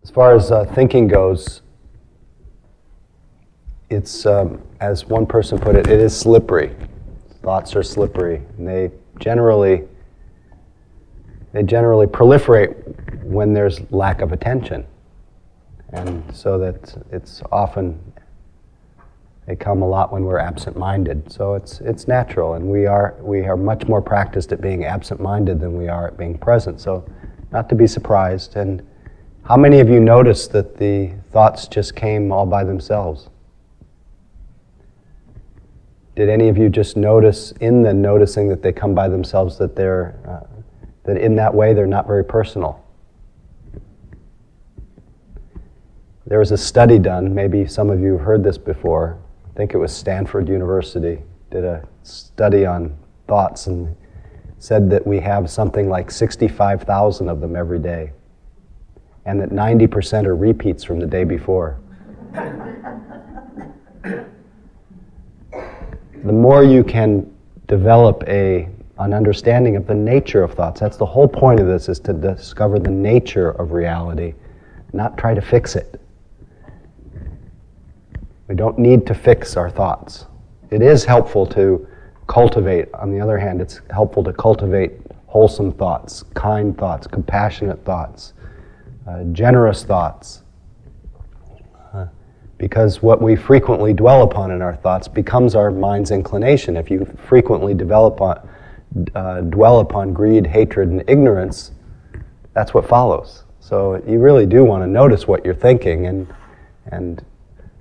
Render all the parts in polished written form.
As far as thinking goes, it's, as one person put it, it is slippery. Thoughts are slippery, and they generally proliferate when there's lack of attention. And so that it's often, they come a lot when we're absent-minded. So it's natural, and we are much more practiced at being absent-minded than we are at being present. So not to be surprised. And how many of you noticed that the thoughts just came all by themselves? Did any of you just notice in the noticing that they come by themselves that they're that in that way they're not very personal? There was a study done, maybe some of you have heard this before, I think it was Stanford University, did a study on thoughts and said that we have something like 65,000 of them every day, and that 90% are repeats from the day before. The more you can develop an understanding of the nature of thoughts, that's the whole point of this, is to discover the nature of reality, not try to fix it. We don't need to fix our thoughts. It is helpful to cultivate, on the other hand, it's helpful to cultivate wholesome thoughts, kind thoughts, compassionate thoughts, generous thoughts. Because what we frequently dwell upon in our thoughts becomes our mind's inclination. If you frequently dwell upon greed, hatred, and ignorance, that's what follows. So you really do want to notice what you're thinking and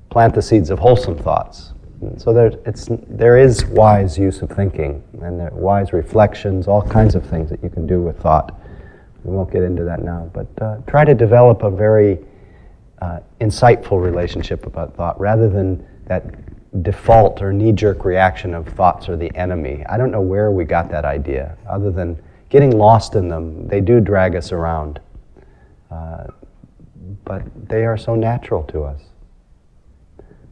plant the seeds of wholesome thoughts. And so there is wise use of thinking, and there are wise reflections, all kinds of things that you can do with thought. We won't get into that now, but try to develop a very insightful relationship about thought, rather than that default or knee-jerk reaction of thoughts are the enemy. I don't know where we got that idea, other than getting lost in them. They do drag us around, but they are so natural to us.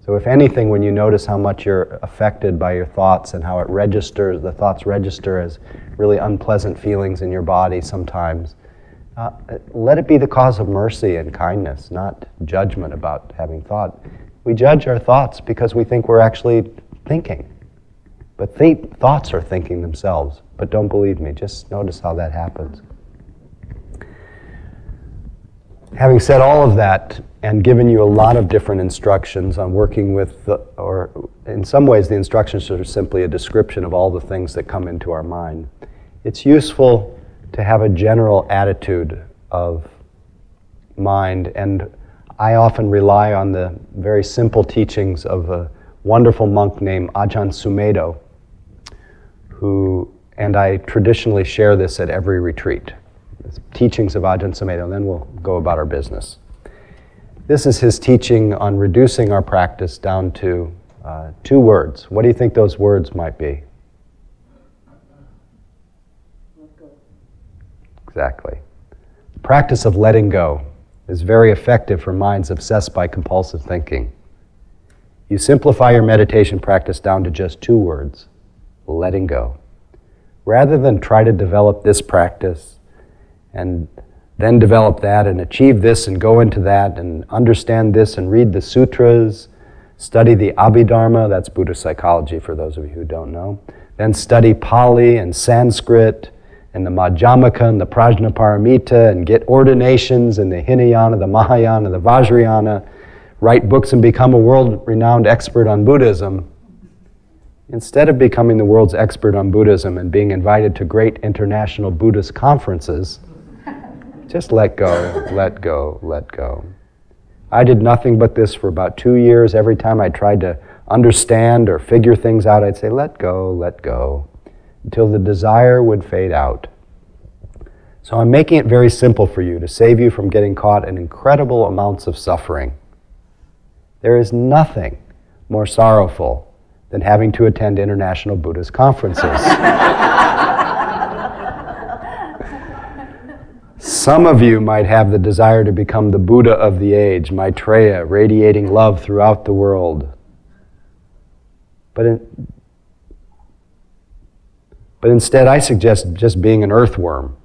So if anything, when you notice how much you're affected by your thoughts and how the thoughts register as really unpleasant feelings in your body sometimes, let it be the cause of mercy and kindness, not judgment about having thought. We judge our thoughts because we think we're actually thinking. But thoughts are thinking themselves. But don't believe me, just notice how that happens. Having said all of that, and given you a lot of different instructions on working with, or in some ways the instructions are simply a description of all the things that come into our mind, it's useful to have a general attitude of mind. And I often rely on the very simple teachings of a wonderful monk named Ajahn Sumedho, and I traditionally share this at every retreat. It's teachings of Ajahn Sumedho, and then we'll go about our business. This is his teaching on reducing our practice down to 2 words. What do you think those words might be? Exactly. The practice of letting go is very effective for minds obsessed by compulsive thinking. You simplify your meditation practice down to just 2 words, letting go. Rather than try to develop this practice and then develop that and achieve this and go into that and understand this and read the sutras, study the Abhidharma, that's Buddhist psychology for those of you who don't know, then study Pali and Sanskrit and the Madhyamaka and the Prajnaparamita and get ordinations in the Hinayana, the Mahayana, the Vajrayana, write books and become a world-renowned expert on Buddhism. Instead of becoming the world's expert on Buddhism and being invited to great international Buddhist conferences, just let go, let go, let go. I did nothing but this for about 2 years. Every time I tried to understand or figure things out, I'd say, let go, until the desire would fade out. So I'm making it very simple for you to save you from getting caught in incredible amounts of suffering. There is nothing more sorrowful than having to attend international Buddhist conferences. Some of you might have the desire to become the Buddha of the age, Maitreya, radiating love throughout the world. But instead, I suggest just being an earthworm,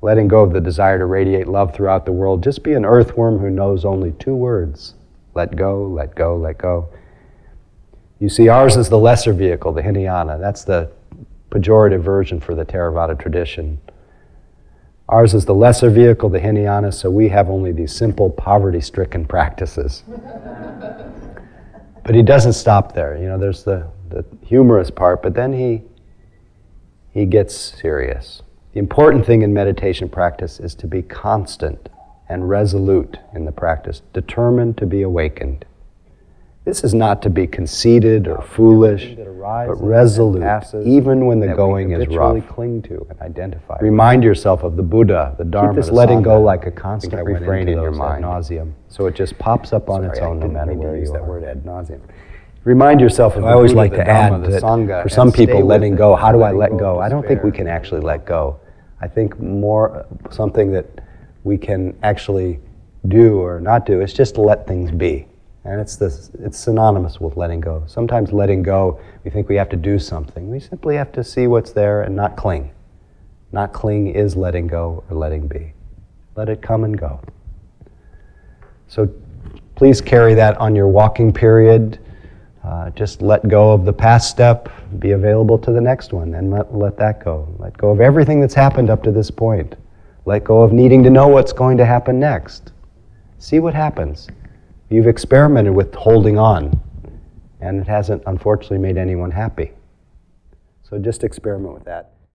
letting go of the desire to radiate love throughout the world. Just be an earthworm who knows only 2 words. Let go, let go, let go. You see, ours is the lesser vehicle, the Hinayana. That's the pejorative version for the Theravada tradition. Ours is the lesser vehicle, the Hinayana, so we have only these simple, poverty-stricken practices. But he doesn't stop there. You know, there's the humorous part, but then he gets serious. The important thing in meditation practice is to be constant and resolute in the practice, determined to be awakened. This is not to be conceited or foolish, but resolute, even when the going is rough. Cling to and identify. Remind yourself of the Buddha, the Dharma, keep this letting go like a constant refrain in your mind, ad nauseum, so it just pops up on its own no matter where you use that word ad nauseum. Remind yourself of the Buddha, I always like to add that for some people, letting go, how do I let go? I don't think we can actually let go. I think more something that we can actually do or not do is just let things be. And it's synonymous with letting go. Sometimes letting go, we think we have to do something. We simply have to see what's there and not cling. Not cling is letting go or letting be. Let it come and go. So please carry that on your walking period. Just let go of the past step, be available to the next one, and let that go. Let go of everything that's happened up to this point. Let go of needing to know what's going to happen next. See what happens. You've experimented with holding on, and it hasn't, unfortunately, made anyone happy. So just experiment with that.